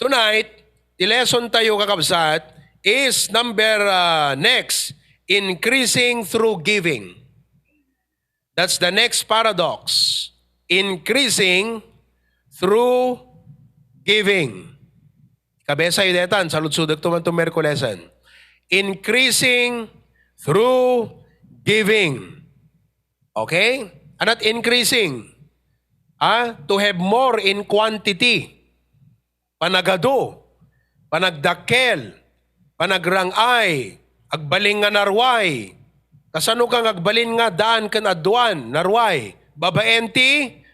Tonight, the lesson tayo kakabsat is next, increasing through giving. That's the next paradox. Increasing through giving. Kabesa yudetan, salut-sudak tuman itong Merkulesan. Increasing through giving. Okay? Anat increasing. To have more in quantity. Panagado, panagdakel, panagrangay, agbalin nga narway. Kasano kang agbalin nga daan kan adwan, narway. Babaenti,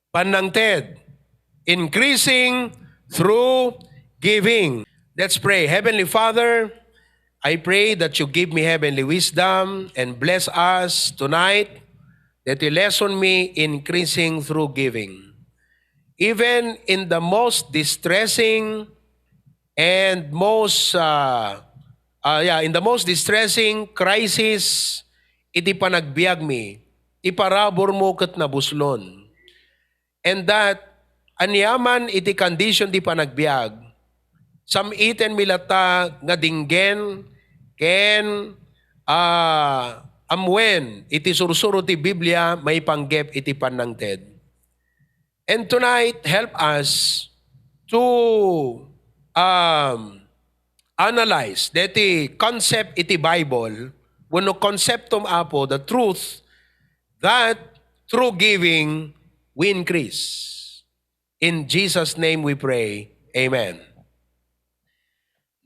panangted. Increasing through giving. Let's pray. Heavenly Father, I pray that you give me heavenly wisdom and bless us tonight, that you lesson me increasing through giving. Even in the most distressing and in the most distressing crisis, iti panagbiag mi, iparabor mo ket nabuslon. And that, anyaman iti condition di panagbiag, samiten milata nga dinggen, ken amwen, iti sursuro ti Biblia, may panggep iti panangted. And tonight, help us to analyze deti concept iti Bible, wano conceptum apo, the truth that through giving we increase. In Jesus' name we pray. Amen.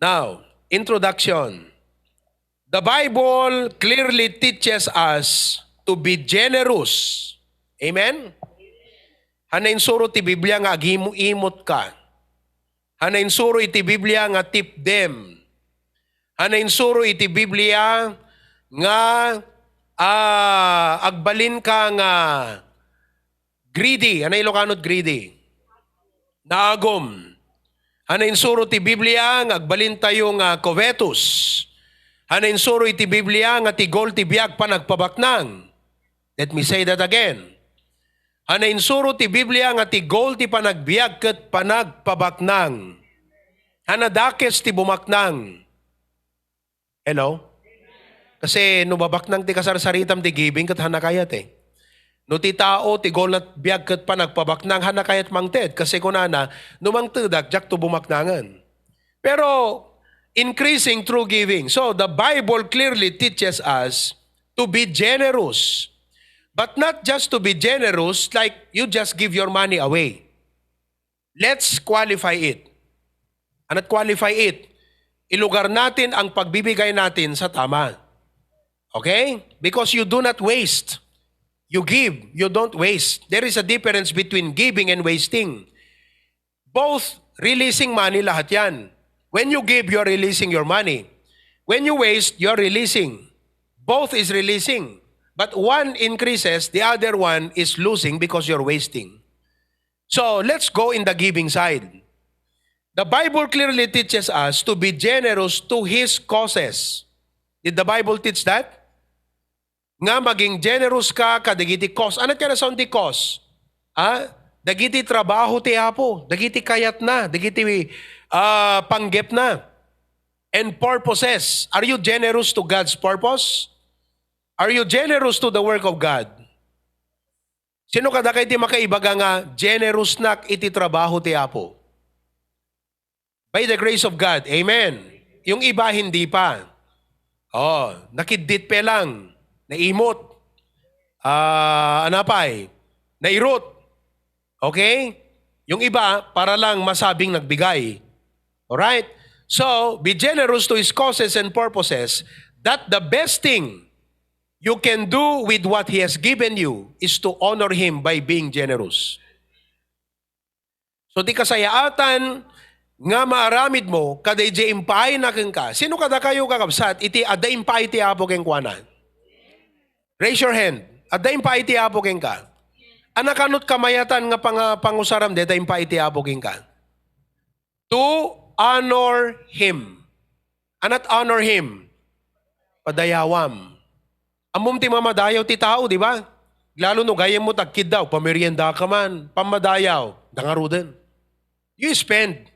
Now, introduction. The Bible clearly teaches us to be generous. Amen? Hanain suro ti Biblia nga agimu-imot ka. Hanain suro iti Biblia nga tip them. Hanain suro iti Biblia nga agbalin ka nga greedy. Hanay Ilocanot greedy? Naagom. Hanain suro iti Biblia nga agbalin tayo nga covetous. Hanain suro iti Biblia nga tigol ti biag panagpabaknang. Let me say that again. Hanain suro ti Biblia nga ti goal ti panagbiag ket panagpabaknang. Hanadakes ti bumaknang. Hello? Kasi no babaknang ti kasarsaritam ti giving ket hanakayat eh. No ti tao ti goal at biag ket panagpabaknang hanakayat mangted kasi kunana no mangtedak jak to bumaknangan. Pero increasing through giving. So the Bible clearly teaches us to be generous. But not just to be generous like you just give your money away. Let's qualify it. Anat qualify it? Ilugar natin ang pagbibigay natin sa tama. Okay? Because you do not waste. You give, you don't waste. There is a difference between giving and wasting. Both releasing money, lahat yan. When you give, you're releasing your money. When you waste, you're releasing. Both is releasing. But one increases, the other one is losing because you're wasting. So let's go in the giving side. The Bible clearly teaches us to be generous to His causes. Did the Bible teach that? Nga maging generous ka kadagiti cause. Ano ka na sa di cause? Dagiti trabaho ti apo, dagiti kayat na, dagiti panggep na. And purposes. Are you generous to God's purpose? Are you generous to the work of God? Sino kada kayo ti makaibaga nga generous nak iti trabaho ti apo? By the grace of God. Amen. Yung iba hindi pa. Nakidit pe lang. Naimot. Anapay. Nairot. Okay? Yung iba, para lang masabing nagbigay. Alright? So, be generous to His causes and purposes, that the best thing you can do with what He has given you is to honor Him by being generous. So di kasayaatan nga maaramid mo, kada ije impay na keng ka. Sino kada kayo kakabsat, iti ada impay ti apo keng kuanan? Raise your hand. Ada impay ti apo keng ka. Anakanot kamayatan nga pangusaram de, ada impay ti apo keng ka. To honor Him. Anat honor Him? Padayawam. Amom ti mamadayaw ti tao, di ba? Lalo no gayem mo tagkid daw, pamerienda ka man, pamadayaw, dangaruden. You spend.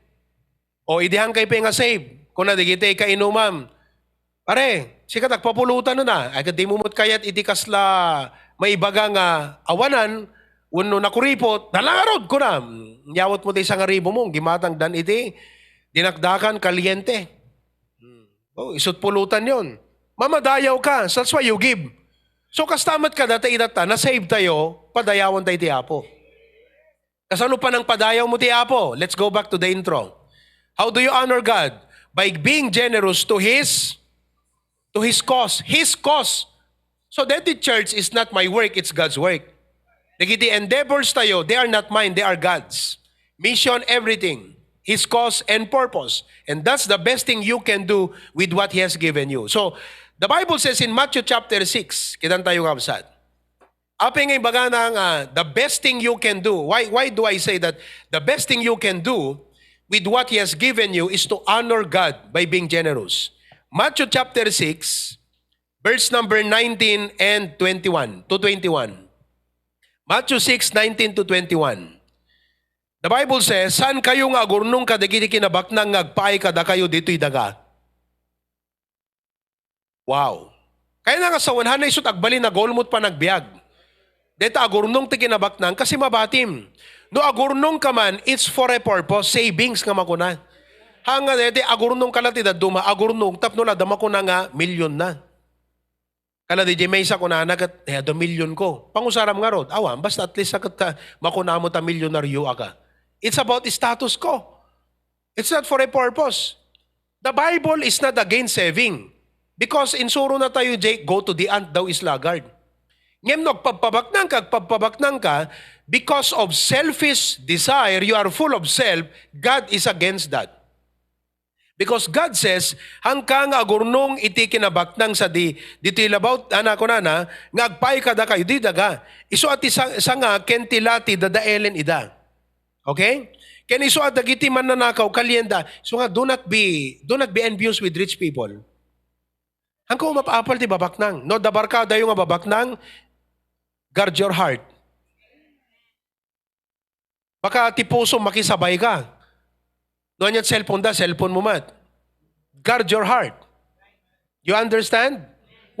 O idihang kay nga save. Kung na digitay ka inumam. Pare, sikat agpapulutan na. Ay di mumot kayat itikas la may ibaga nga awanan, uno na kuripot, nalangarod ko na. Nyawat mo tayo sa ngaribo mo, gimatang dan iti, dinakdakan, kalyente. Oh, isut pulutan yon. Mamadayaw ka, that's why you give. So kastamat ka data idata, na-save tayo, padayawan tayo ti Apo. Kasano pa ng padayaw mo ti Apo? Let's go back to the intro. How do you honor God? By being generous to His cause. His cause. So that the church is not my work, it's God's work. Nagiti endeavors tayo, they are not mine, they are God's. Mission, everything. His cause and purpose. And that's the best thing you can do with what He has given you. So, the Bible says in Matthew chapter 6, kitan tayo kapsat. Apeng ngay baga ng the best thing you can do. Why do I say that the best thing you can do with what He has given you is to honor God by being generous? Matthew chapter 6, verse number 19 and 21 to 21. Matthew 6, 19 to 21. The Bible says, saan kayo nga agurnong kadagiti kinabak nang ngagpaay kada kayo dito'y daga? Wow. Kaya na nga sa 100 isut agbalin na golmut pa nagbiag. Deta agurnong ti kinabak nang kasi mabatim. No agurnong ka man, it's for a purpose, savings nga makuna. Hanga deti agurnong kalati da duma, agurnong tapno na dama ko na nga milyon na. Kala di may isa ko na nagat, do milyon ko. Pangusaram nga rod, awan, basta at least sakat ka, makuna mo ta milyonaryo aga. It's about status ko. It's not for a purpose. The Bible is not against saving. Because insuro na tayo, Jake, go to the ant daw is laggard. Ngem pagpabaknang ka, because of selfish desire, you are full of self, God is against that. Because God says, hangkang agurnong iti kinabaknang sa dito ilabaw, anak ko na, ngagpay kada kayo, di daga. Iso at isa nga, kentilati dadaelen ida. Okay? Ken iso at dagiti man nanakaw, kalyenda. So nga, do not be envious with rich people. Hangko mapaapal ti babaknang. No, dabarkada yung babaknang, guard your heart. Baka ti puso makisabay ka. Doon yung cellphone mo mat. Guard your heart. You understand?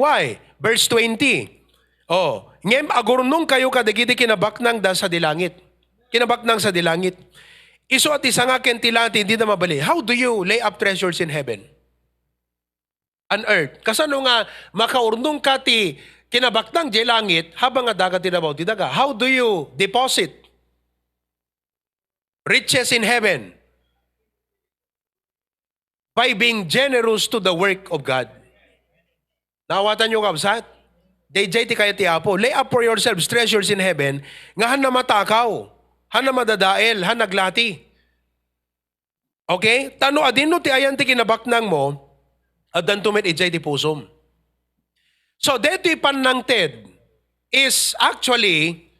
Why? Verse 20. Oh, ngem agurnong kayo kadagiti kinabaknang da sa dilangit. Kinabaknang sa dilangit. Iso at isa nga kentilati, hindi na mabali. How do you lay up treasures in heaven? On earth. Kasano nga makaurnong ka ti kinabaknang di langit habang nga dagat tinabaw ti daga. How do you deposit riches in heaven? By being generous to the work of God. Nawatan nyo kabsat? Dayjay ti kaya ti Apo. Lay up for yourselves treasures in heaven nga han na matakaw, han na madadael, han naglati. Okay? Tano adino ti ayan ti kinabaknang mo, adan tumit ijay ti pusom. So, deti panangted is actually,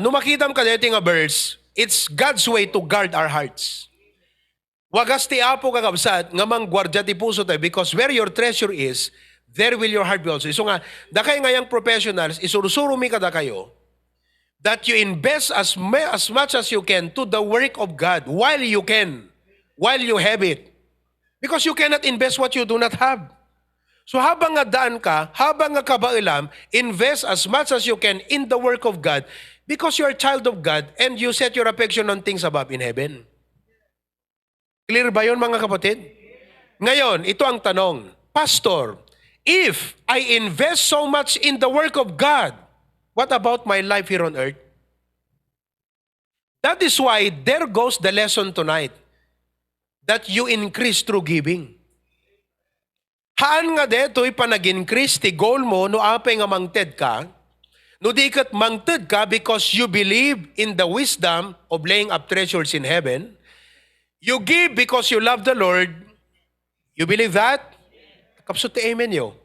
numakitam ka deti nga verse, it's God's way to guard our hearts. Wagas ti Apo kakabsat, nga mang gwardya ti puso tayo, because where your treasure is, there will your heart be also. So nga, dakay ngayang professionals, isurusurumi kada kayo, that you invest as much as you can to the work of God while you can, while you have it. Because you cannot invest what you do not have. So habang nga daan ka, habang nga kabailam, invest as much as you can in the work of God because you are a child of God and you set your affection on things above in heaven. Clear ba yun mga kapatid? Ngayon, ito ang tanong. Pastor, if I invest so much in the work of God, what about my life here on earth? That is why there goes the lesson tonight. That you increase through giving. Haan nga deto'y panag-increase ti goal mo no apay nga mangted ka, no di kat mangted ka because you believe in the wisdom of laying up treasures in heaven. You give because you love the Lord. You believe that? Kapsut ti amen yo.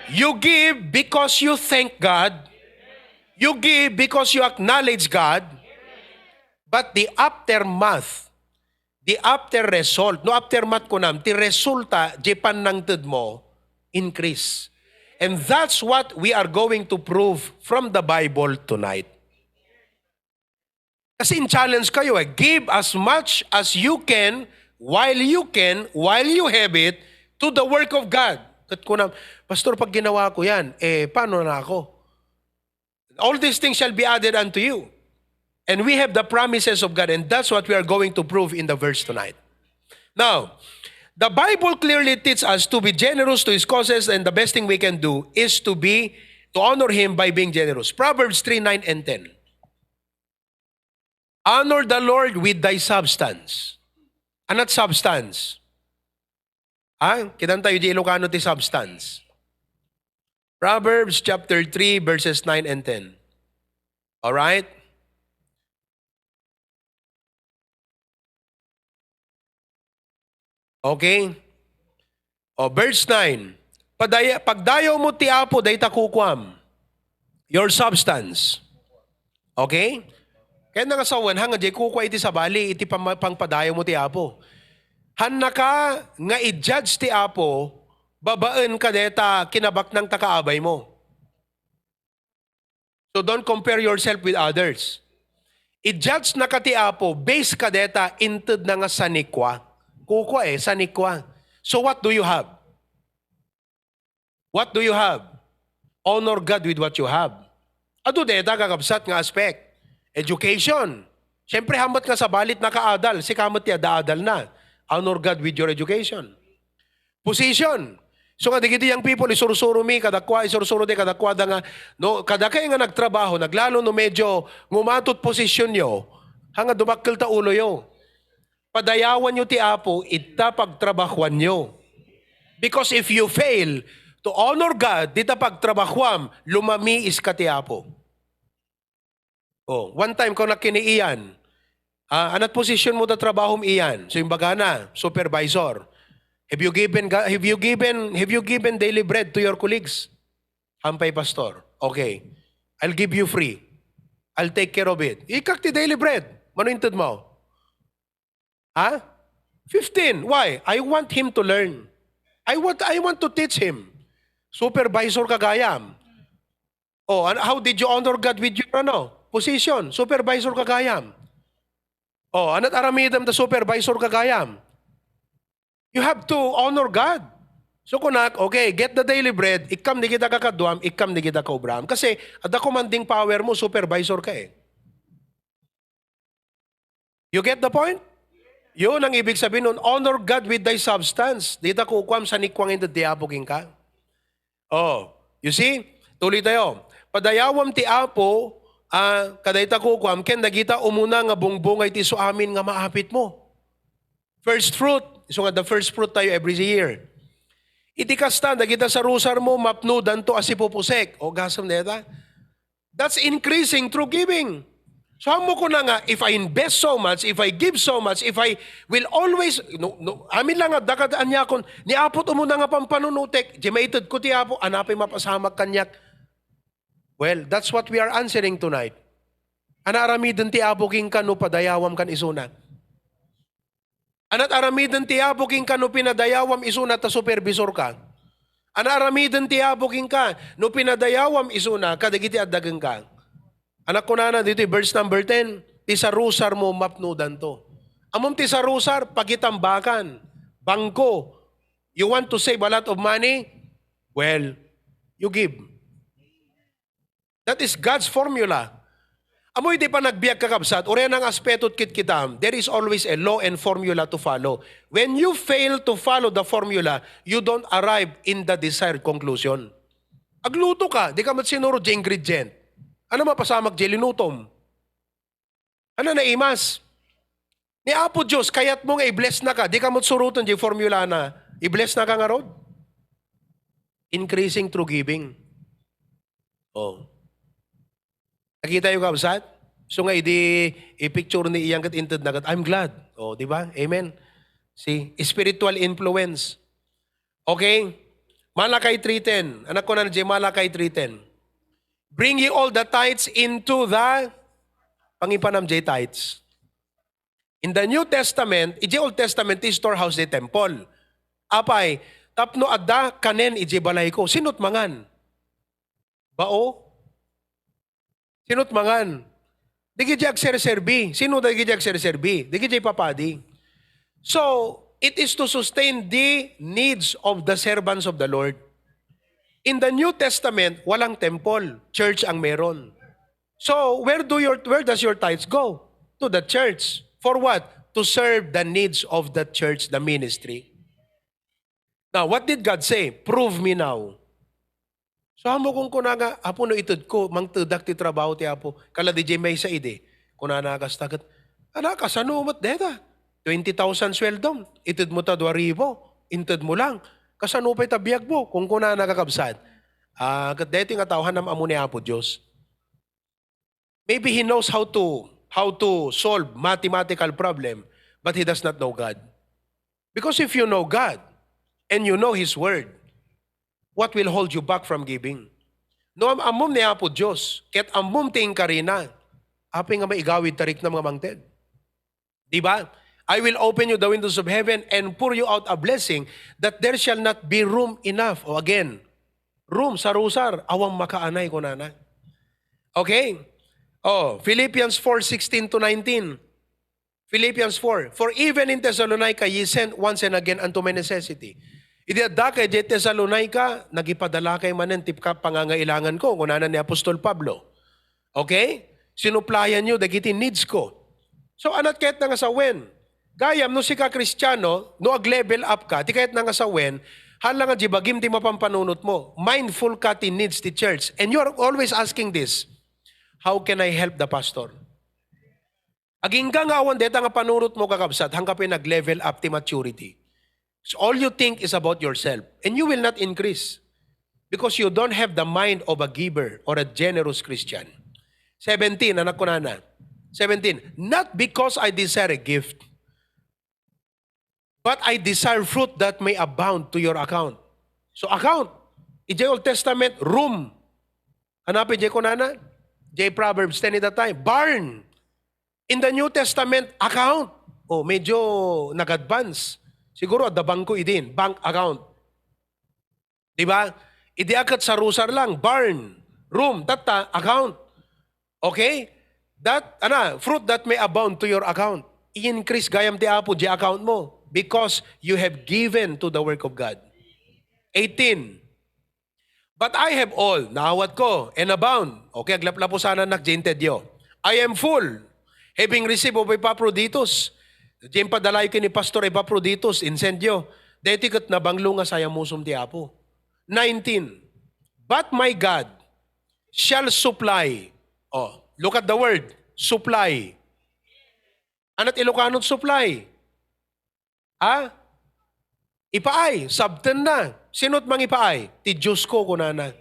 You give because you thank God. You give because you acknowledge God. But the aftermath, the after result, no aftermath ko nam, ti resulta, di panangted mo, increase. And that's what we are going to prove from the Bible tonight. Kasi in challenge kayo give as much as you can while you have it, to the work of God. At ko na, Pastor, pag ginawa ko yan, paano na ako? All these things shall be added unto you. And we have the promises of God, and that's what we are going to prove in the verse tonight. Now, the Bible clearly teaches us to be generous to His causes, and the best thing we can do is to honor Him by being generous. Proverbs 3, 9, and 10. Honor the Lord with thy substance. Anat substance? Kitan tayo di Ilocano ti substance. Proverbs chapter 3, verses 9 and 10. Alright? Okay? Verse 9. Pagdayaw mo ti Apo, day takukwam. Your substance. Okay? Kaya nangasawan, hanga di kukwa iti sabali, iti pangpadayaw mo ti Apo. Hanna ka nga i-judge ti Apo, babaan ka deta kinabak ng takaabay mo. So don't compare yourself with others. I-judge na ka ti Apo, base ka deta inted na nga sanikwa. Kukwa sanikwa. So what do you have? What do you have? Honor God with what you have. Ado deta kakabsat nga aspect. Education. Siyempre hamat nga sa balit na kaadal, si kamat ya daadal na. Honor God with your education. Position. So nga digiti yung people, isurusuro mi, kadakwa, isurusuro di kadakwa da nga, no, kadakay nga nagtrabaho, naglalo no medyo ngumatot posisyon nyo, hanga dumakkel ta ulo yo. Padayawan nyo ti Apo, ita pagtrabahuan nyo. Because if you fail to honor God, dita pagtrabahuam, lumami is ka ti Apo. One time ko nakiniiyan, anat position mo ta trabahom iyan? So yung bagana, supervisor. Have you given daily bread to your colleagues? Hampay pastor. Okay. I'll give you free. I'll take care of it. Ikak ti daily bread. Manuintad mo? 15. Why? I want him to learn. I want to teach him. Supervisor kagayam. How did you honor God with your position? Supervisor kagayam. Anat aramidam ta supervisor kagayam. You have to honor God. So kunak, okay, get the daily bread, ikam di kita kakadwam, ikam di kita kaubram. Kasi at the commanding power mo, supervisor ka You get the point? Yun ang ibig sabihin nun, honor God with thy substance. Dita kukwam sa nikwang in the diaboging ka. You see? Tuloy tayo. Padayawam ti Apo, kadayta kukwam, ken nagita umuna nga bungbungay ti so amin nga maapit mo. First fruit. So nga the first fruit tayo every year. Iti kasta, nagita sa rusar mo, mapnudan to asipupusek. Gasam neta. That's increasing through giving. So mo ko na nga, if I invest so much, if I give so much, if I will always, amin lang nga, dakadaan niya akong, niapot mo na nga pampanunutek, jimated ko ti Apo, anapay mapasamak kanyak. Well, that's what we are answering tonight. Anaramidin ti Apo king kanu padayawam kan isuna. Anat aramidan ti Apo king ka no pinadayawam isuna ta supervisor ka. Anaramidan ti Apo king ka no pinadayawam isuna kadagiti addagang ka. Anak ko na dito verse number 10, ti sarusar mo mapnudan to. Amom ti sarusar pagitambakan, bangko. You want to save a lot of money? Well, you give. That is God's formula. Amoy di pa nagbiyak kakabsat, ore ng aspetot kitkitam, there is always a law and formula to follow. When you fail to follow the formula, you don't arrive in the desired conclusion. Agluto ka, di ka matsinuro di ingredient. Ano mapasamak di linutom? Ano na imas? Ni Apo Diyos, kayat mo nga i-bless na ka, di ka matsurutan di formula na, i-bless na ka nga rod. Increasing through giving. Nakita yung kabsat? So nga, i-picture ni iyang katintad na I'm glad. Di ba? Amen. See? Spiritual influence. Okay? Malakay 3:10. Anak ko na Malakay 3:10. Bring ye all the tithes into the pangipanam jay tithes. In the New Testament, iji Old Testament, is storehouse de temple. Apay, tapno adda kanen iji balay ko. Sinot mangan? Bao? Sinot mangan? Digi jag serserbi. Sino digi jag serserbi? Digi jag papadi. So, it is to sustain the needs of the servants of the Lord. In the New Testament, walang temple, church ang meron. So, where does your tithes go? To the church. For what? To serve the needs of the church, the ministry. Now, what did God say? Prove me now. So, hamo kung kunaga, apo no itod ko, mang tudak ti trabaho ti apo, kala di may sa ide, kunana kastagat, anak, kasano mat deta? 20,000 sweldom, itod mo ta 2,000, intod mo lang. Kasano pa itabiyag mo, kung kunana kakabsat. Kat deti nga tawhan nam amo ni apo Diyos. Maybe he knows how to solve mathematical problem, but he does not know God. Because if you know God, and you know His Word, what will hold you back from giving? No, amom ni apo Diyos, ket amom ting karina, api nga maigawid tarik na mga mangted. Diba? I will open you the windows of heaven and pour you out a blessing that there shall not be room enough. O again, room, sarusar, awang makaanay ko na. Okay? Philippians 4:16 to 19. Philippians 4. For even in Thessalonica, ye sent once and again unto my necessity. Idada kay di Thessalonica, nagipadala kay manen tipka pangangailangan ko, kunanan ni Apostol Pablo. Okay? Sinuplayan nyo, dagiti needs ko. So anat kahit nga sa wen, gayam no si ka Kristiyano, no ag-level up ka, ti kahit nga sa wen, hala nga jibagim ti mapampanunot mo. Mindful ka ti needs ti church. And you're always asking this, how can I help the pastor? Aging ka nga awan deta nga panurot mo kakabsat, hanggang pa nag-level up ti maturity. So all you think is about yourself, and you will not increase because you don't have the mind of a giver or a generous Christian. 17, anak ko na. 17, not because I desire a gift, but I desire fruit that may abound to your account. So account, in the Old Testament, room. Hanapin, J. Konana, J. Proverbs 10 at that time, barn. In the New Testament, account. Medyo nag-advance. Siguro at the bangko idin, bank account. Diba? Idiakat sa rusar lang, barn, room, tata, account. Okay? That, fruit that may abound to your account. I-increase gayam ti apo di account mo because you have given to the work of God. 18. But I have all, naawat ko, and abound. Okay, aglaplapo sana nakjinted yo. I am full, having received of Epaphroditus. Diyan padalayo kini Pastor Epaphroditus, incendio. Deti kat nabanglo nga saya musum ti apo. 19. But my God shall supply. Look at the word, supply. Anat Ilocanot supply? Ipaay, subten na. Sinot mang ipaay? Ti Diyos ko kunana.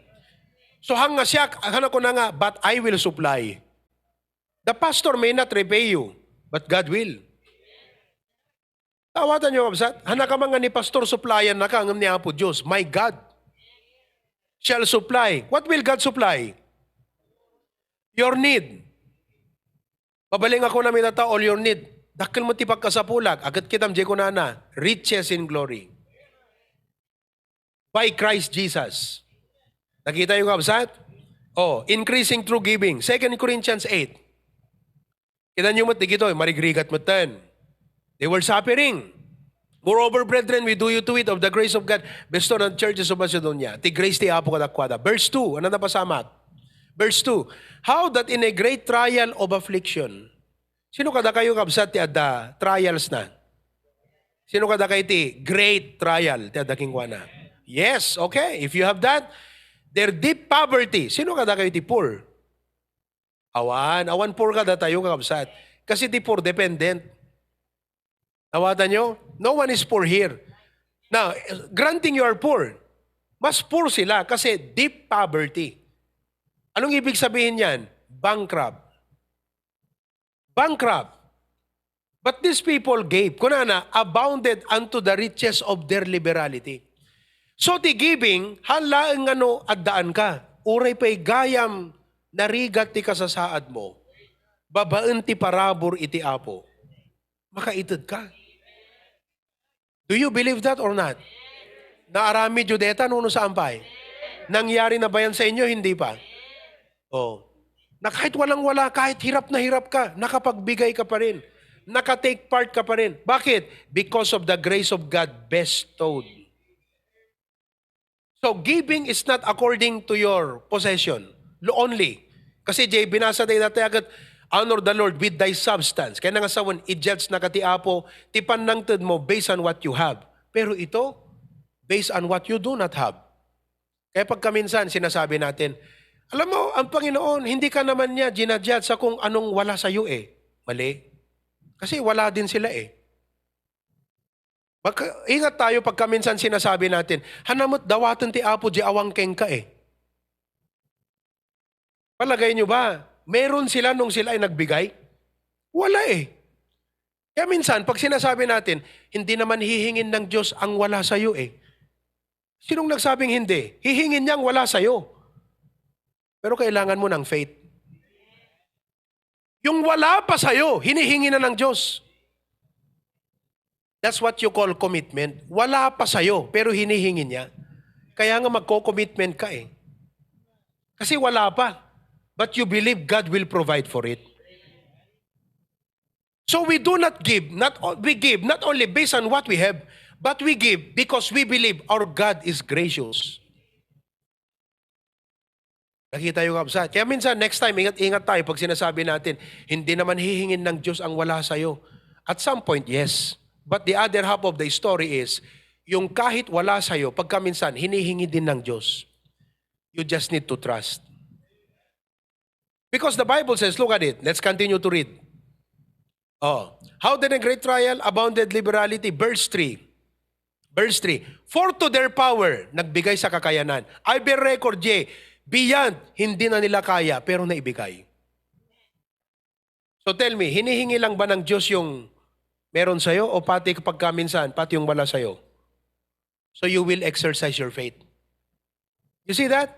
So hanga siya, hana ko na nga, but I will supply. The pastor may not repay you, but God will. Tawatan nyo, kabsat, hana ka mga ni pastor supplyan na ka, ngam ni Apo Diyos, my God shall supply. What will God supply? Your need. Pabaling ako na minata, all your need. Dakil mo tipag kasapulag, agad kitam di ko na, riches in glory. By Christ Jesus. Nakita yung kabsat? Increasing through giving. 2 Corinthians 8. Kita nyo mo't digito, marigrigat mo tan. They were suffering. Moreover, brethren, we do you to it of the grace of God bestowed on churches of Macedonia. Ti grace ti apo kadakwada. Verse 2, ano na pasamak? Verse 2, how that in a great trial of affliction, sino kada kayo kabsat ti adda trials na? Sino kada kayo ti great trial ti adda kingwana? Yes, okay. If you have that, their deep poverty. Sino kada kayo ti poor? Awan poor kada tayo kakabsat. Kasi ti poor dependent. Nawatan nyo? No one is poor here. Now, granting you are poor, mas poor sila kasi deep poverty. Anong ibig sabihin yan? Bankrupt. Bankrupt. But these people gave, kunana, abounded unto the riches of their liberality. So ti giving, halaang addaan ka. Uray pa'y gayam, narigat ti kasasaad mo. Babaan ti parabor iti apo. Makaitid ka. Do you believe that or not? Naarami Judeta nuno sa ampay. Nangyari na ba yan sa inyo? Hindi pa. Na kahit walang-wala, kahit hirap na hirap ka, nakapagbigay ka pa rin. Nakatake part ka pa rin. Bakit? Because of the grace of God bestowed. So giving is not according to your possession only. Kasi Jay, binasa tayo dati agad, honor the Lord with thy substance. Kaya nga sawan, i-judge na katiapo, tipan ng tud mo based on what you have. Pero ito, based on what you do not have. Kaya pagkaminsan, sinasabi natin, alam mo, ang Panginoon, hindi ka naman niya ginadjudge sa kung anong wala sa iyo eh. Mali. Kasi wala din sila eh. Ingat tayo pagka minsan sinasabi natin, hanamot dawatan ti apo di awang keng ka eh. Palagay nyo ba, meron sila nung sila ay nagbigay? Wala eh. Kaya minsan, pag sinasabi natin, hindi naman hihingin ng Diyos ang wala sa iyo eh. Sinong nagsabing hindi? Hihingin niyang wala sa iyo. Pero kailangan mo ng faith. Yung wala pa sa iyo, hinihingi na ng Diyos. That's what you call commitment. Wala pa sa'yo, pero hinihingi niya. Kaya nga magko-commitment ka eh. Kasi wala pa. But you believe God will provide for it. So we do not give, we give not only based on what we have, but we give because we believe our God is gracious. Nakita yung kapsat. Kaya minsan, next time, ingat tayo pag sinasabi natin, hindi naman hihingin ng Diyos ang wala sa'yo. At some point, yes. But the other half of the story is, yung kahit wala sa'yo, pagkaminsan, hinihingi din ng Diyos. You just need to trust. Because the Bible says, look at it. Let's continue to read. How then a great trial abounded liberality? Verse 3. Verse 3. For to their power, nagbigay sa kakayanan. I bear record, beyond, hindi na nila kaya, pero naibigay. So tell me, hinihingi lang ba ng Diyos yung meron sa'yo o pati pagkaminsan, pati yung wala sa'yo? So you will exercise your faith. You see that?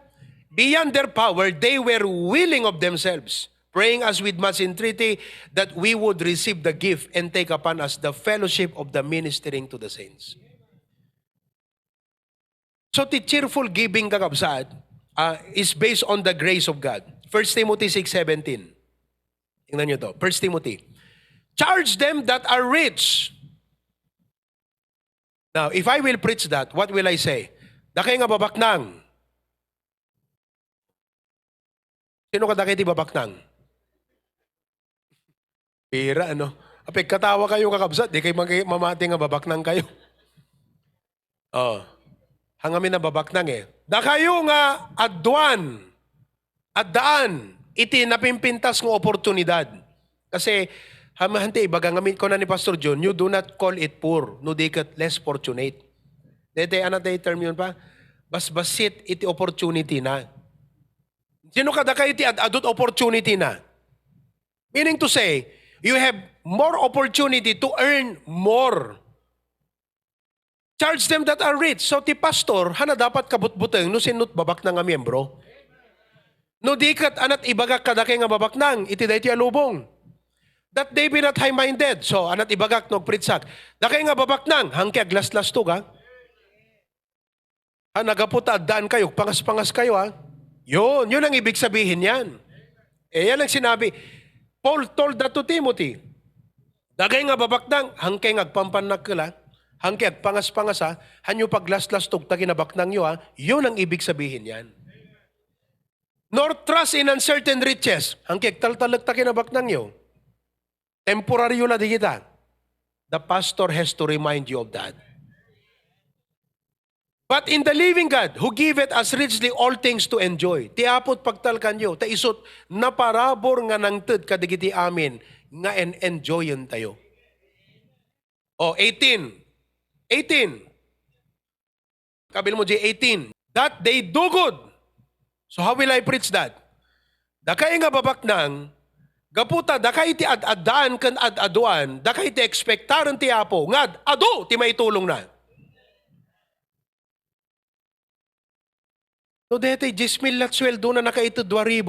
Beyond their power, they were willing of themselves, praying us with much entreaty that we would receive the gift and take upon us the fellowship of the ministering to the saints. So the cheerful giving kakabsat is based on the grace of God. 1 Timothy 6:17. Tingnan nyo to. 1 Timothy. Charge them that are rich. Now, if I will preach that, what will I say? Dakay nga babaknang. Sino ka dakay ti babaknang? Pira, ano? Apek, katawa kayo kakabsat, di kayo mamati nga babaknang kayo. Hangamin na babaknang eh. Dakayo nga adwan, addaan, iti napimpintas ng oportunidad. Kasi, hamahante, ibagangamin ko na ni Pastor John, you do not call it poor, no dikat less fortunate. Dede, another term yun pa? Basbasit, iti opportunity na. Sino kada kayo iti adult opportunity na? Meaning to say, you have more opportunity to earn more. Charge them that are rich. So ti pastor, hana dapat kabutbuteng no sinut babak na nga miyembro. No dikat anat ibagak kada kay nga babak nang iti dayti alubong. That they be not high-minded. So anat ibagak no pritsak. Dakay nga babak nang hangke aglas-las to ga. Nagaputa daan kayo, pangas-pangas kayo ha. Yun ang ibig sabihin yan. Yan ang sinabi. Paul told that to Timothy. Dagay nga babaknang, hangke nga agpampanag ka lang, hangke agpangas-pangas ha, hanyo paglaslas tog taginabaknang nyo ha, yun ang ibig sabihin yan. Nor trust in uncertain riches, hangke agtaltalag taginabaknang nyo. Temporaryo na di kita. The pastor has to remind you of that. But in the living God, who giveth us richly all things to enjoy, tiapot pagtalkan nyo, taisot, naparabor nga nang ted kadigiti amin, nga enjoyin tayo. 18. Kabil mo, 18. That they do good. So how will I preach that? Dakay nga babaknang, gaputa, dakay ti ad-addaan kan ad-aduan, dakay ti ekspektaran ti apo, nga ado, ti may tulong na. So dete, 10,000 lat sweldo na nakaitid 2,000.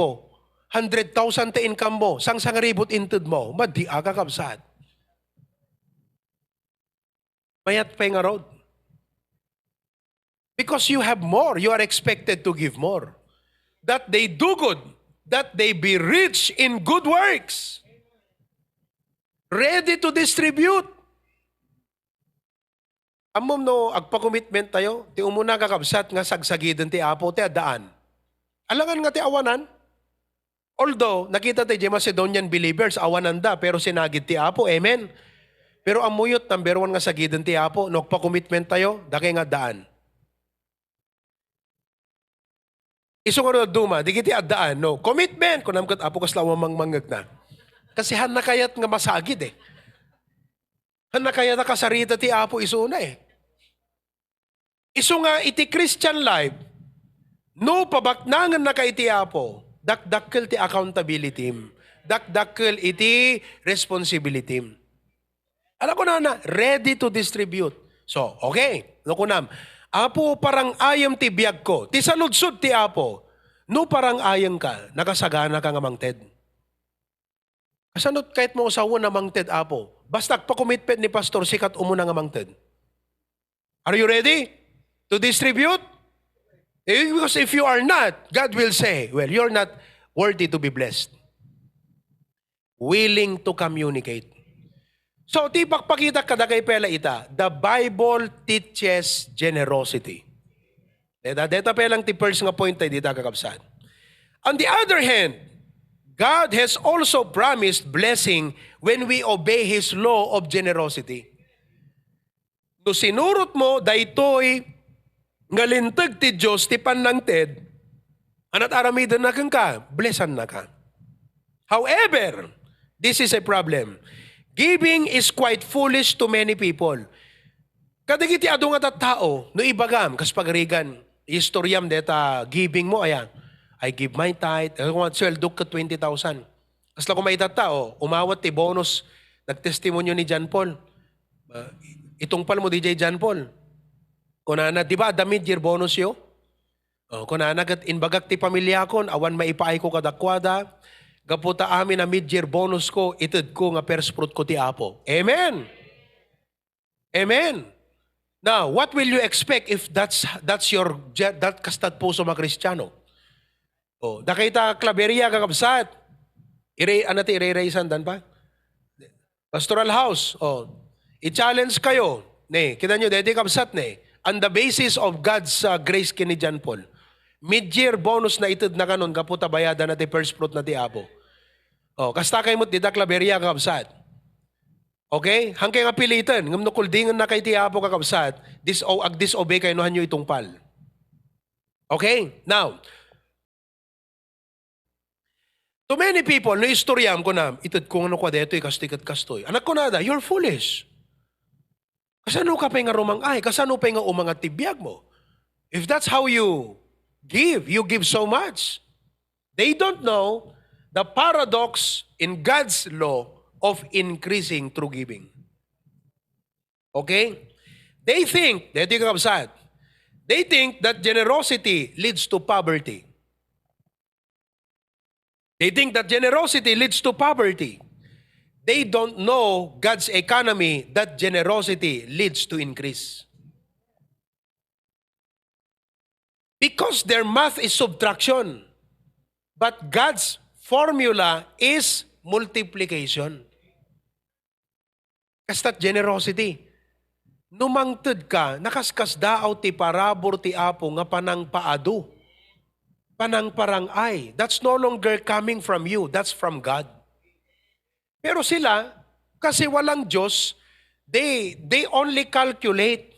100,000 ta income mo, sang ribot intid mo, madi aga kabsat. Mayat pa nga road. Because you have more, you are expected to give more. That they do good, that they be rich in good works. Ready to distribute. Amom no, agpa-commitment tayo, ti umuna kakabsat nga sagsagidan ti Apo, ti adaan. Alangan nga ti awanan. Although, nakita tayo Macedonian believers, awanan da, pero sinagid ti Apo, amen. Pero amuyot, number one nga sagidan ti Apo, nagpa-commitment tayo, dake nga daan. Iso nga duma, di kiti adaan, no, commitment, kunam kat Apo kaslawa mangmangag na. Kasi han na kayat nga masagid eh. Han na kayat na kasarita ti Apo iso na eh. Iso nga iti Christian life, no pabaknangan na ka iti Apo, dakdakkel ti accountability, dakdakkel iti responsibility. Alam ko na, ready to distribute. So, okay, no kunam, Apo parang ayam ti biyag ko, ti saludsod ti Apo, no parang ayang ka, nakasagana ka nga mangted. Kasanot kahit mo usawa na mangted Apo, basta pa-commitment ni Pastor sikat umuna nga mangted. Are you ready to distribute? Because if you are not, God will say, well, you're not worthy to be blessed. Willing to communicate. So, ti pakpakita kada kay pela ita, the Bible teaches generosity. Deta pelang ti first nga point tayo dita kakabsat. On the other hand, God has also promised blessing when we obey His law of generosity. No sinurot mo, daytoy ngalintag ti Diyos, ti panangted, anat aramidan na kang ka, blessan na ka. However, this is a problem. Giving is quite foolish to many people. Kadagiti ado nga tao, no ibagam, kas pagarigan, historyam deta giving mo, ayan, I give my tithe, sweldo ka 20,000. Kasla kung may tao, umawat ti bonus, nagtestimonyo ni John Paul. Itong pal mo DJ John Paul. Kunana, di ba, the mid-year bonus yo? Kunana, inbagak ti pamilya kon, awan maipaay ko kadakwada, gaputa amin na mid-year bonus ko, itid ko nga first fruit ko ti Apo. Amen! Amen! Now, what will you expect if that's your, that kastad puso mga Kristiyano? Nakita klaberya kakabsat. Ire-raisan dan pa? Pastoral house. I-challenge kayo. Kita nyo, dede kabsat on the basis of God's grace kini John Paul. Mid-year bonus na itid na kanon, kaputa bayada na ti first fruit na ti Apo. Kasta kayo mo't dita klaberya kakabsat. Okay? Hangkay nga pilitan. Ngam no kuldingan na kay ti Apo kakabsat, disobey kayo nohan nyo itong pal. Okay? Now, to many people, no istoryam ko na, itad ko ano kwa deto, kastikat kastoy. Anak ko nada, you're foolish. Kasano ka pa nga rumangay? Kasano pa nga umangat tibiyag mo? If that's how you give so much. They don't know the paradox in God's law of increasing through giving. Okay? They think, they think that generosity leads to poverty. They think that generosity leads to poverty. They don't know God's economy that generosity leads to increase. Because their math is subtraction. But God's formula is multiplication. Kastat generosity. Numangted ka, nakaskas daaw ti parabor ti Apo nga panang paadu. Panang parangay. That's no longer coming from you. That's from God. Pero sila, kasi walang Diyos, they only calculate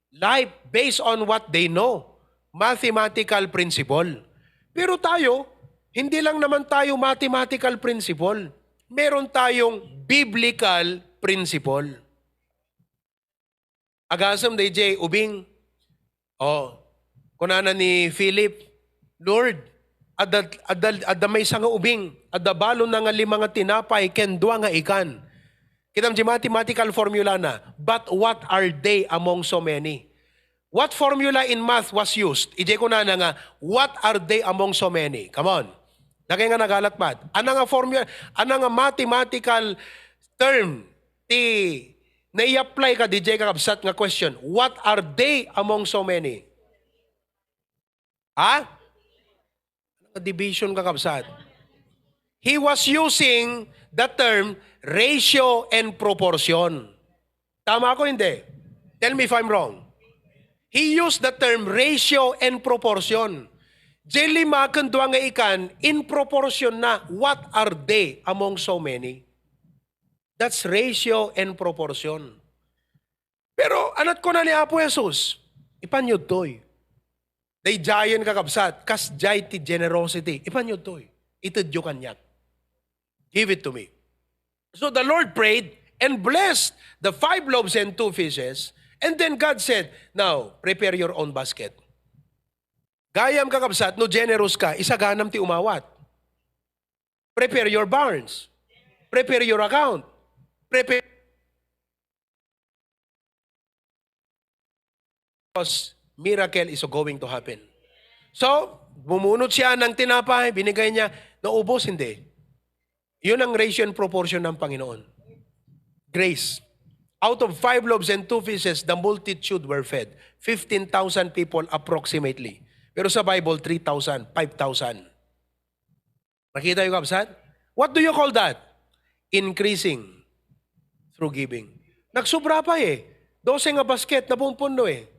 life based on what they know. Mathematical principle. Pero tayo, hindi lang naman tayo mathematical principle. Meron tayong biblical principle. Agasam DJ, ubing. Kunana ni Philip, Lord, adda may nga ubing, adda balo na nga 5 nga tinapay, ken 2 nga ikan. Kitam di mathematical formula na, but what are they among so many? What formula in math was used? Ije ko na nga, what are they among so many? Come on. Nakay nga nagalat pat. Ana nga formula, ana nga mathematical term, na i-apply ka, DJ kakabsat nga question, what are they among so many? Ha? Division kakabsat. He was using the term ratio and proportion. Tama ako hindi? Tell me if I'm wrong. He used the term ratio and proportion. Jelly makandwa nga ikan, in proportion na, what are they among so many? That's ratio and proportion. Pero anat ko na ni Apo Jesus, ipanyod to'y. Day giant kakabsat, kas jay ti generosity, ipanyod to'y. Itadyo kanyak. Give it to me. So the Lord prayed and blessed the 5 loaves and 2 fishes. And then God said, now, prepare your own basket. Gayam kakabsat, no generous ka, isaganam ti umawat. Prepare your barns. Prepare your account. Prepare. Because miracle is going to happen. So, bumunot siya ng tinapay, binigay niya, naubos, hindi. Yun ang ratio and proportion ng Panginoon. Grace. Out of 5 loaves and 2 fishes, the multitude were fed. 15,000 people approximately. Pero sa Bible, 3,000, 5,000. Nakita yung kapsat? What do you call that? Increasing through giving. Nagsubra pa eh. 12 nga basket na puno eh.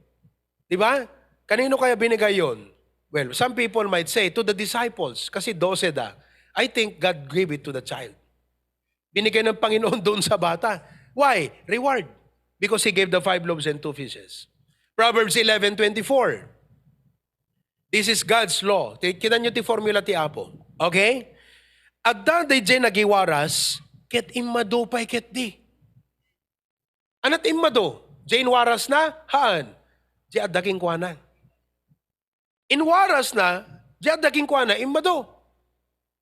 Di ba? Kanino kaya binigay yun? Well, some people might say, to the disciples, kasi 12 da. I think God gave it to the child. Binigay ng Panginoon doon sa bata. Why? Reward. Because He gave the 5 loaves and 2 fishes. Proverbs 11:24. This is God's law. Kita nyo ti formula ti Apo. Okay? At daday dyan nagiwaras, ket imado pa'y ket di. Anat imado? Jane waras na? Haan? Diya daking kuana. Inwaras na, diya daking kuana, imado.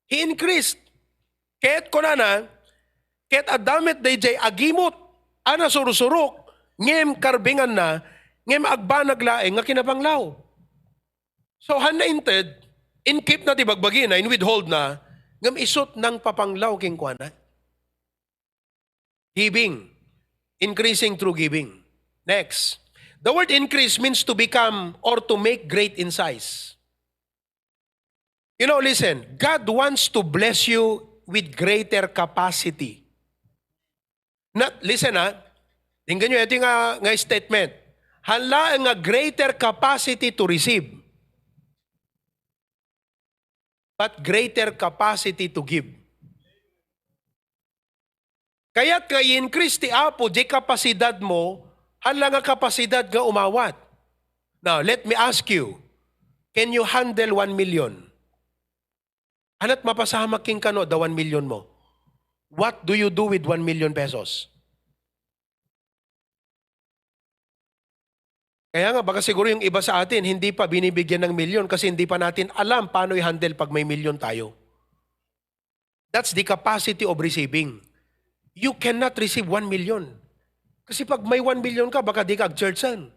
He increased. Ket konana, ket adamit dayjay agimot, ana surusurok, ngem karbingan na, ngem agbanag laeng nga kinapanglaw. So hanainted, in keep na tibagbagi na, in withhold na, ngem isot ng papanglaw king kuana. Giving. Increasing through giving. Next. The word increase means to become or to make great in size. You know, listen, God wants to bless you with greater capacity. Listen tingnan nyo, ito nga statement. Hala nga greater capacity to receive, but greater capacity to give. Kaya't kay increase ti Apo, di kapasidad mo, hala nga kapasidad nga umawat. Now, let me ask you, can you handle 1 million? Anat mapasamak king kano, the 1 million mo? What do you do with 1 million pesos? Kaya nga, baka siguro yung iba sa atin, hindi pa binibigyan ng milyon kasi hindi pa natin alam paano i-handle pag may milyon tayo. That's the capacity of receiving. You cannot receive 1 million. Kasi pag may 1 million ka, baka di ka ag-churchan.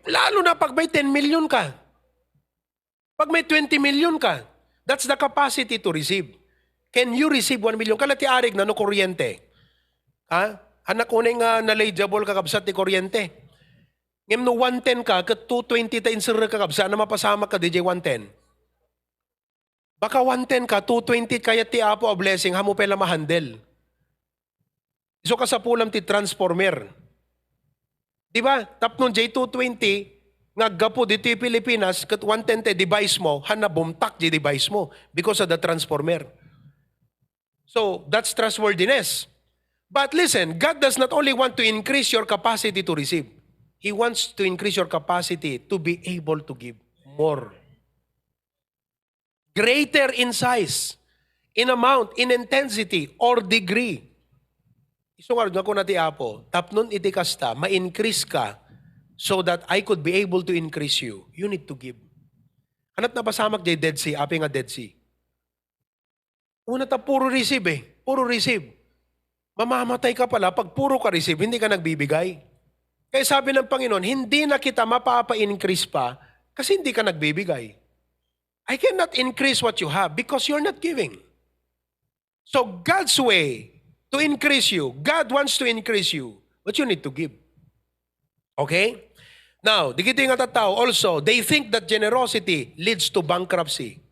Lalo na pag may 10 million ka. Pag may 20 million ka, that's the capacity to receive. Can you receive 1 million? Kalati arig na no kuryente. Ha? Anak ko na knowledgeable kakabsat ni kuryente. Ngem no 110 ka, kat 220 ta insir kakabsat na mapasama ka DJ 110. Baka 110 ka, 220 kaya ti Apo a blessing, hamo pala mahandle. Iso ka sa pulam ti transformer. Diba? Tapnon J220, ngaggapo dito yung Pilipinas, kat 110 device mo, hana bumtak di device mo because of the transformer. So, that's trustworthiness. But listen, God does not only want to increase your capacity to receive. He wants to increase your capacity to be able to give more. Greater in size, in amount, in intensity, or degree. Isungarod nga ko na ti Apo, tapnon iti kasta, ma-increase ka, so that I could be able to increase you, you need to give. Anat napasamak di Dead Sea, api nga Dead Sea. Una ta puro receive puro receive. Mamamatay ka pala, pag puro ka receive, hindi ka nagbibigay. Kaya sabi ng Panginoon, hindi na kita mapapa-increase pa kasi hindi ka nagbibigay. I cannot increase what you have because you're not giving. So God's way to increase you, God wants to increase you, but you need to give. Okay? Now, di kita nga tao also, they think that generosity leads to bankruptcy.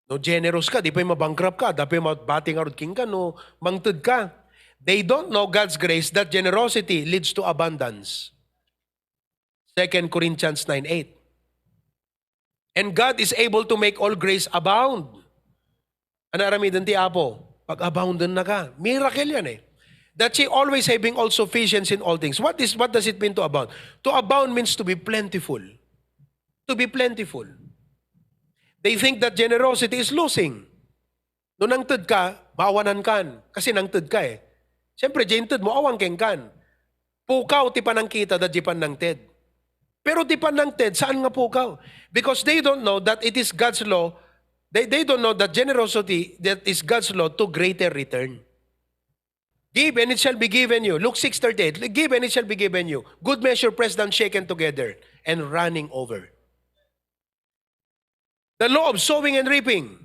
No, generous ka, di pa mabankrupt ka, dapat mabating arod king ka, no, mangtud ka. They don't know God's grace that generosity leads to abundance. 2 Corinthians 9:8. And God is able to make all grace abound. Ano aramidan ti Apo? Pag aboundan na ka. Miracle yan eh. That she always having all sufficiency in all things. What does it mean to abound? To abound means to be plentiful. To be plentiful. They think that generosity is losing. Nung nangtud ka, maawanan kan. Kasi nangtud ka eh. Siyempre, jentud mo, awang keng kan. Pukaw, ti panang kita, da jipan nang ted. Pero ti panang ted, saan nga pukaw? Because they don't know that it is God's law. They don't know that generosity, that is God's law to greater return. Give and it shall be given you. Luke 6:38. Give and it shall be given you. Good measure, pressed down, shaken together, and running over. The law of sowing and reaping.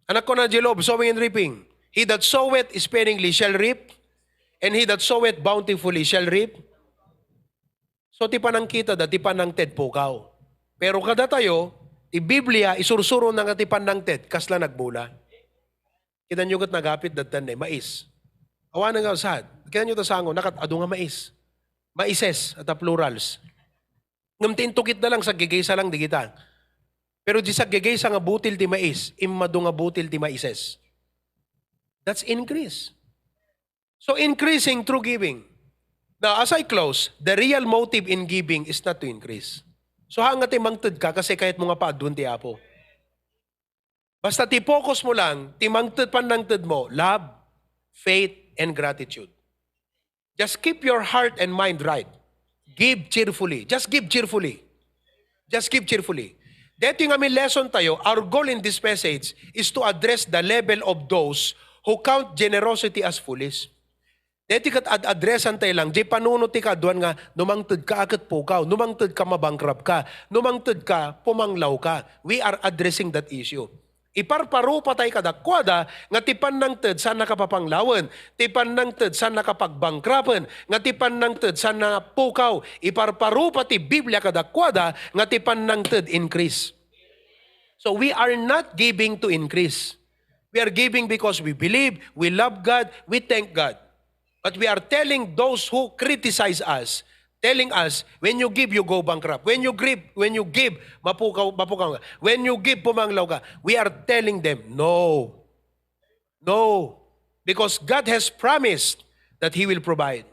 Anak ko na di law of sowing and reaping. He that soweth sparingly shall reap, and he that soweth bountifully shall reap. So ti panang kita da, ti panang ted pukaw. Pero kada tayo, ti Biblia, isursuro na nga ti panang ted, kasla nagbula. Kita nyo kat nagapit datan eh, mais. Awan nga usad. Kita nyo tasango, nakat ado nga mais. Maises at plurals. Ngamtintukit na lang sa gigaysa lang di kita. Pero di sa gigaysa nga butil ti mais, imado nga butil ti maises. That's increase. So increasing through giving. Now, as I close, the real motive in giving is not to increase. So hanga ti mangtud ka kasi kahit mga paadun ti Apo. Basta ti focus mo lang, ti mangtud panangtud mo, love, faith, and gratitude. Just keep your heart and mind right. Give cheerfully. Just give cheerfully. Just give cheerfully. Dito yung aming lesson tayo, our goal in this message is to address the level of those who count generosity as foolish. Dito kat addressan tayo lang, di panunot ka doon nga, numangtud ka akat pukaw, numangtud ka mabankrupt ka, numangtud ka pumanglaw ka. We are addressing that issue. Iparparo pa tayo kadakwada, nga tipan ng ted saan nakapapanglawan, tipan ng ted saan nakapagbangkrapan, nga tipan ng ted saan napukaw, iparparo pa ti Biblia kadakwada, nga tipan ng ted increase. So we are not giving to increase. We are giving because we believe, we love God, we thank God. But we are telling those who criticize us, telling us, when you give, you go bankrupt. When you give, mapukaw ka. When you give, pumanglaw ka. We are telling them, no. No. Because God has promised that He will provide.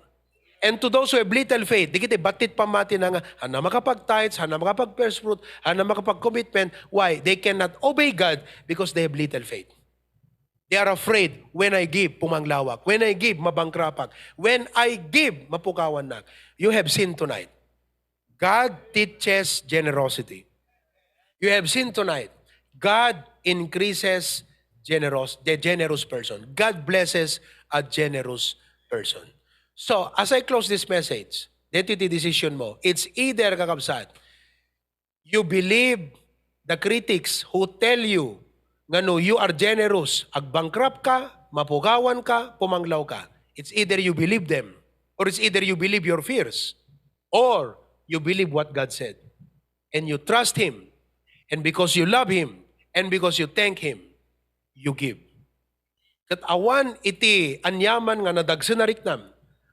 And to those who have little faith, di kita batit pamati na nga, hana makapag-tithes, hana makapag-first fruit, hana makapag-commitment. Why? They cannot obey God because they have little faith. They are afraid, when I give, pumanglawak. When I give, mabangkrapak. When I give, mapukawan na. You have seen tonight. God teaches generosity. You have seen tonight. God increases the generous person. God blesses a generous person. So, as I close this message, dito ti decision mo, it's either kakabsat, you believe the critics who tell you nga no, you are generous, agbankrupt ka, mapugawan ka, pumanglaw ka. It's either you believe them, or it's either you believe your fears, or you believe what God said. And you trust Him. And because you love Him, and because you thank Him, you give. Kat awan iti anyaman nga nadagsanariknam,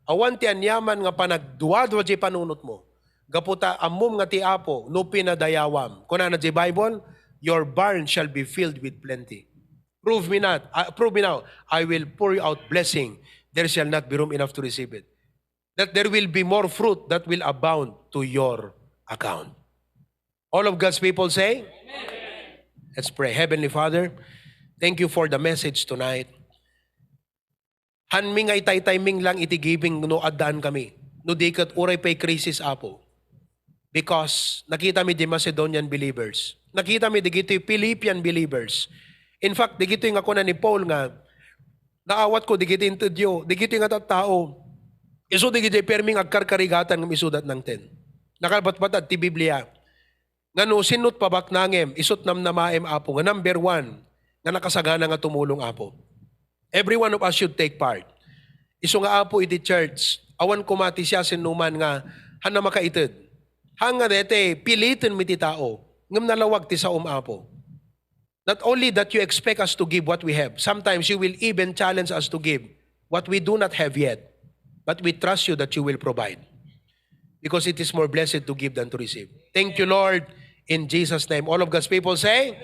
awan ti anyaman nga panagduwadwa di panunot mo, gaputa amum nga ti Apo, no pinadayawam. Kuna na di Bible, your barn shall be filled with plenty. Prove me now. I will pour you out blessing. There shall not be room enough to receive it. That there will be more fruit that will abound to your account. All of God's people say? Amen. Let's pray. Heavenly Father, thank you for the message tonight. Hanming ay tay-timing lang iti giving no addaan kami. No dikat uray pay crisis Apo. Because nakita mi di Macedonian believers. Nakita mi digito yung Philippian believers. In fact, digito yung ako na ni Paul nga, naawat ko digito yung tudyo, digito yung tao, iso digito yung perming agkarkarigatan ng isudat ng ten. Nakalbatbatad ti Biblia. Nga no, sinut pabak nangem, isot nam namaem Apo, nga number 1, nga nakasagana nga tumulong Apo. Every one of us should take part. Iso nga Apo iti church, awan kumati siya sinuman nga, hana makaitid. Hanga dete, pilitin mi ti tao, ngam nalawag ti sa Apo. Not only that you expect us to give what we have, sometimes you will even challenge us to give what we do not have yet. But we trust you that you will provide. Because it is more blessed to give than to receive. Thank you, Lord. In Jesus' name. All of God's people say,